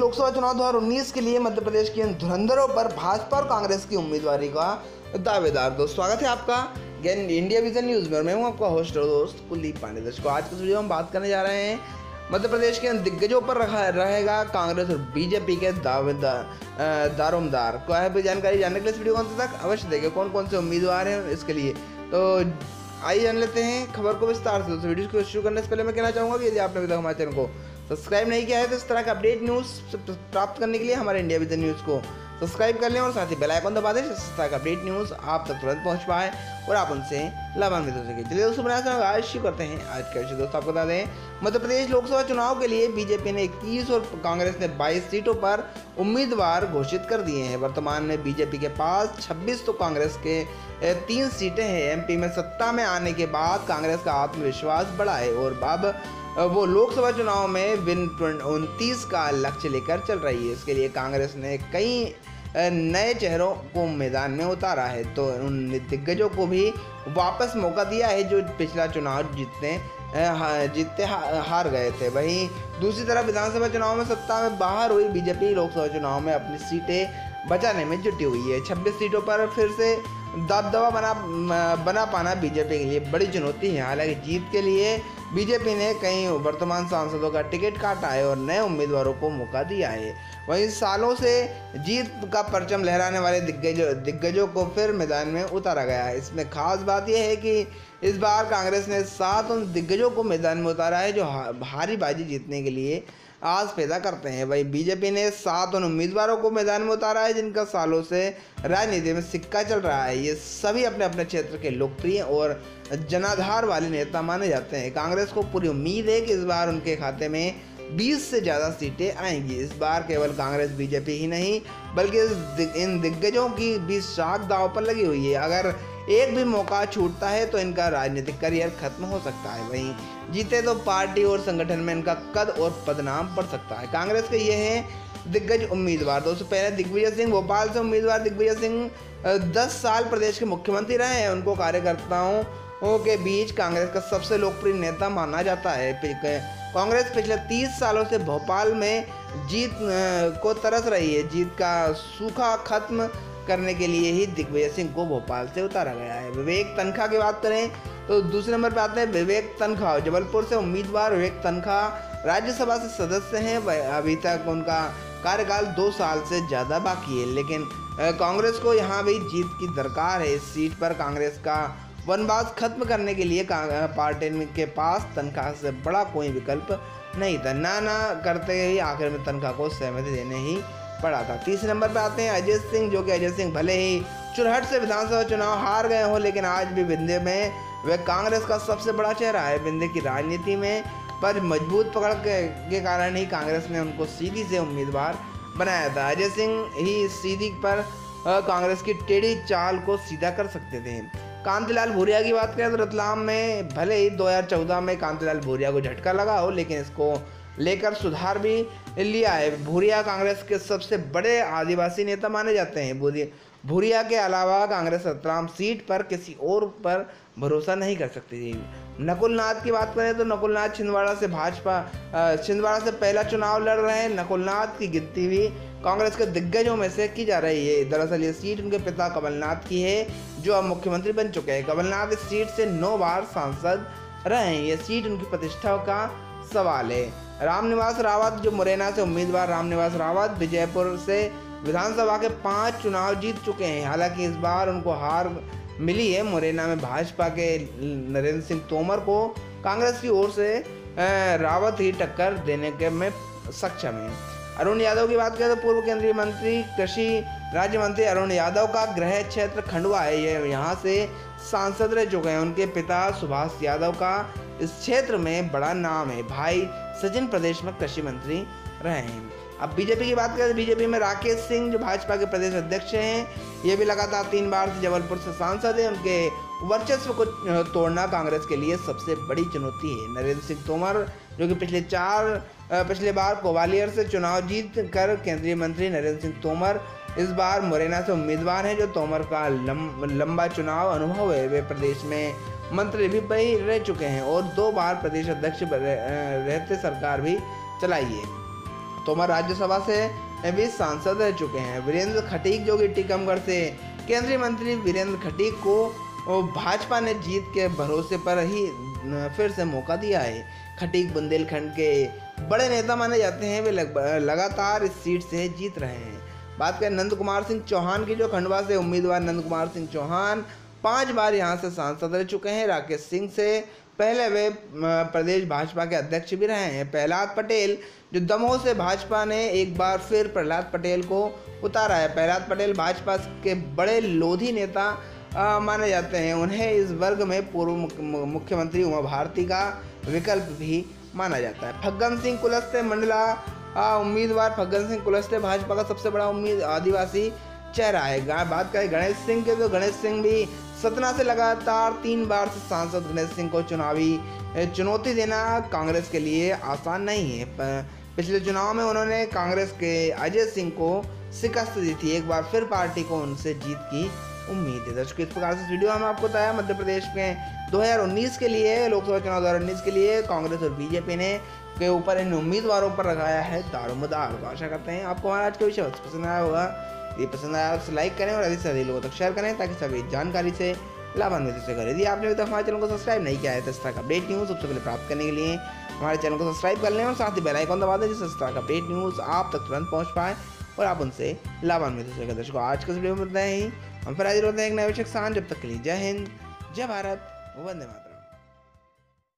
लोकसभा चुनाव 2019 के लिए मध्य प्रदेश की इन धुरंधरों पर भाजपा और कांग्रेस की उम्मीदवारी का दावेदार। दोस्त स्वागत है आपका ज्ञान इंडिया विजन न्यूज़ में। मैं हूं आपका होस्ट और दोस्त कुलदीप पांडे। दोस्तों आज के वीडियो में हम बात करने जा रहे हैं मध्य प्रदेश के दिग्गजों पर रहेगा कांग्रेस और बीजेपी के दारोमदार। क्या है जानकारी जानने के लिए इस वीडियो को अंत तक अवश्य देखें। कौन कौन से उम्मीदवार हैं इसके लिए, तो आइए जान लेते हैं खबर को विस्तार से। दोस्तों वीडियो को शुरू करने से पहले मैं कहना चाहूँगा कि यदि आपने अभी तक हमारे चैनल को सब्सक्राइब नहीं किया है तो इस तरह का अपडेट न्यूज़ प्राप्त करने के लिए हमारे इंडिया विजन न्यूज़ को सब्सक्राइब कर लें और साथ ही बेल आइकन दबा दें जिस तरह का अपडेट न्यूज़ आप तक तुरंत पहुंच पाए और आप उनसे लाभान्वित हो सके। चलिए दोस्तों बनाते हैं आज शुरू करते हैं आज का विषय। दोस्तों आपको बता दें मध्य प्रदेश लोकसभा चुनाव के लिए बीजेपी ने 21 और कांग्रेस ने 22 सीटों पर उम्मीदवार घोषित कर दिए हैं। वर्तमान में बीजेपी के पास 26 तो कांग्रेस के 3 सीटें हैं। एमपी में सत्ता में आने के बाद कांग्रेस का आत्मविश्वास बढ़ा है और अब वो लोकसभा चुनाव में विन 29 का लक्ष्य लेकर चल रही है। इसके लिए कांग्रेस ने कई नए चेहरों को मैदान में उतारा है, तो उन दिग्गजों को भी वापस मौका दिया है जो पिछला चुनाव जीतते हार गए थे। वहीं दूसरी तरफ विधानसभा चुनाव में सत्ता में बाहर हुई बीजेपी लोकसभा चुनाव में अपनी सीटें बचाने में जुटी हुई है। 26 सीटों पर फिर से दबदबा बना पाना बीजेपी के लिए बड़ी चुनौती है। हालांकि जीत के लिए बीजेपी ने कई वर्तमान सांसदों का टिकट काटा है और नए उम्मीदवारों को मौका दिया है। वहीं सालों से जीत का परचम लहराने वाले दिग्गजों को फिर मैदान में उतारा गया है। इसमें खास बात यह है कि इस बार कांग्रेस ने 7 उन दिग्गजों को मैदान में उतारा है जो भारी बाजी जीतने के लिए आस पैदा करते हैं। वहीं बीजेपी ने 7 उन उम्मीदवारों को मैदान में उतारा है जिनका सालों से राजनीति में सिक्का चल रहा है। ये सभी अपने अपने क्षेत्र के लोकप्रिय और जनाधार वाले नेता माने जाते हैं। कांग्रेस को पूरी उम्मीद है कि इस बार उनके खाते में 20 से ज़्यादा सीटें आएंगी। इस बार केवल कांग्रेस बीजेपी ही नहीं बल्कि इन दिग्गजों की भी साख दांव पर लगी हुई है। अगर एक भी मौका छूटता है तो इनका राजनीतिक करियर खत्म हो सकता है। वहीं जीते तो पार्टी और संगठन में इनका कद और पदनाम बढ़ सकता है। कांग्रेस के ये हैं दिग्गज उम्मीदवार। दोस्तों पहले दिग्विजय सिंह भोपाल से उम्मीदवार। दिग्विजय सिंह 10 साल प्रदेश के मुख्यमंत्री रहे हैं। उनको कार्यकर्ताओं के बीच कांग्रेस का सबसे लोकप्रिय नेता माना जाता है। कांग्रेस पिछले 30 सालों से भोपाल में जीत को तरस रही है। जीत का सूखा खत्म करने के लिए ही दिग्विजय सिंह को भोपाल से उतारा गया है। विवेक तनखा की बात करें तो दूसरे नंबर पर आते हैं विवेक तनखा। जबलपुर से उम्मीदवार विवेक तनखा राज्यसभा से सदस्य हैं। अभी तक उनका कार्यकाल 2 साल से ज़्यादा बाकी है, लेकिन कांग्रेस को यहाँ भी जीत की दरकार है। इस सीट पर कांग्रेस का वनवास खत्म करने के लिए पार्टी के पास तनख्वाह से बड़ा कोई विकल्प नहीं था। ना करते ही आखिर में तनख्वाह को सहमति देने ही पड़ा था। तीसरे नंबर पर आते हैं अजय सिंह, जो कि अजय सिंह भले ही चुरहट से विधानसभा चुनाव हार गए हो, लेकिन आज भी विंध्य में वह कांग्रेस का सबसे बड़ा चेहरा है। विंध्य की राजनीति में पर मजबूत पकड़ के कारण ही कांग्रेस ने उनको सीधी से उम्मीदवार बनाया था। अजय सिंह ही सीधी पर कांग्रेस की टेढ़ी चाल को सीधा कर सकते थे। कांतिलाल भूरिया की बात करें तो रतलाम में भले ही 2014 में कांतिलाल भूरिया को झटका लगा हो, लेकिन इसको लेकर सुधार भी लिया है। भूरिया कांग्रेस के सबसे बड़े आदिवासी नेता माने जाते हैं। भूरिया के अलावा कांग्रेस रतलाम सीट पर किसी और पर भरोसा नहीं कर सकती थी। नकुल नाथ की बात करें तो नकुल नाथ छिंदवाड़ा से पहला चुनाव लड़ रहे हैं। नकुल नाथ की गिनती भी कांग्रेस के दिग्गजों में से की जा रही है। दरअसल ये सीट उनके पिता कमलनाथ की है जो अब मुख्यमंत्री बन चुके हैं। कमलनाथ इस सीट से 9 बार सांसद रहे हैं। ये सीट उनकी प्रतिष्ठा का सवाल है। रामनिवास रावत जो मुरैना से उम्मीदवार रामनिवास रावत विजयपुर से विधानसभा के 5 चुनाव जीत चुके हैं। हालांकि इस बार उनको हार मिली है। मुरैना में भाजपा के नरेंद्र सिंह तोमर को कांग्रेस की ओर से रावत ही टक्कर देने के में सक्षम है। अरुण यादव की बात करें तो पूर्व केंद्रीय मंत्री कृषि राज्य मंत्री अरुण यादव का गृह क्षेत्र खंडवा है। ये यहाँ से सांसद रह चुके हैं। उनके पिता सुभाष यादव का इस क्षेत्र में बड़ा नाम है। भाई सचिन प्रदेश में कृषि मंत्री रहे हैं। अब बीजेपी की बात करें तो बीजेपी में राकेश सिंह जो भाजपा के प्रदेश अध्यक्ष हैं, ये भी लगातार 3 बार से जबलपुर से सांसद हैं। उनके वर्चस्व को तोड़ना कांग्रेस के लिए सबसे बड़ी चुनौती है। नरेंद्र सिंह तोमर जो कि पिछले बार ग्वालियर से चुनाव जीत कर केंद्रीय मंत्री नरेंद्र सिंह तोमर इस बार मुरैना से उम्मीदवार हैं। जो तोमर का लंबा चुनाव अनुभव है। वे प्रदेश में मंत्री भी रह चुके हैं और 2 बार प्रदेश अध्यक्ष रहते सरकार भी चलाई है। तोमर राज्यसभा से भी सांसद रह चुके हैं। वीरेंद्र खटीक जो कि टीकमगढ़ से, केंद्रीय मंत्री वीरेंद्र खटीक को भाजपा ने जीत के भरोसे पर ही फिर से मौका दिया है। खटीक बुंदेलखंड के बड़े नेता माने जाते हैं, वे लगातार इस सीट से जीत रहे हैं। बात करें नंद कुमार सिंह चौहान की, जो खंडवा से उम्मीदवार नंद कुमार सिंह चौहान 5 बार यहां से सांसद रह चुके हैं। राकेश सिंह से पहले वे प्रदेश भाजपा के अध्यक्ष भी रहे हैं। प्रहलाद पटेल जो दमोह से, भाजपा ने एक बार फिर प्रहलाद पटेल को उतारा है। प्रहलाद पटेल भाजपा के बड़े लोधी नेता माने जाते हैं। उन्हें इस वर्ग में पूर्व मुख्यमंत्री उमा भारती का विकल्प भी माना जाता है। फग्गन सिंह कुलस्ते मंडला उम्मीदवार, फग्गन सिंह कुलस्ते भाजपा का सबसे बड़ा आदिवासी चेहरा है। बात करें गणेश सिंह के, तो गणेश सिंह भी सतना से लगातार 3 बार से सांसद। गणेश सिंह को चुनावी चुनौती देना कांग्रेस के लिए आसान नहीं है। पिछले चुनाव में उन्होंने कांग्रेस के अजय सिंह को शिकस्त दी थी। एक बार फिर पार्टी को उनसे जीत की उम्मीद है। दर्शकों, इस प्रकार से वीडियो में आपको बताया मध्य प्रदेश में 2019 के लिए, लोकसभा चुनाव 2019 के लिए कांग्रेस और बीजेपी ने के ऊपर इन उम्मीदवारों पर लगाया है दारोमदार। तो आशा करते हैं आपको हमारा आज का विषय पसंद आया होगा। यदि पसंद आया तो लाइक करें और अधिक से अधिक लोगों तक शेयर करें, ताकि सभी जानकारी से लाभान्वित हो सकें। यदि आपने अभी तक हमारे चैनल को सब्सक्राइब नहीं किया है तो इस तरह का अपडेट न्यूज़ सबसे पहले प्राप्त करने के लिए हमारे चैनल को सब्सक्राइब कर लें और साथ ही बेल आइकन दबा दें, जिससे इस तरह का अपडेट न्यूज़ आप तक तुरंत पहुँच पाए और आप उनसे लाभान्वित हो सकें। दर्शकों, आज के वीडियो में इतना ही। हम फिर हाजिर होते हैं एक नए विषय के साथ। जब तक के लिए जय हिंद, जय भारत, वंदे मातरम।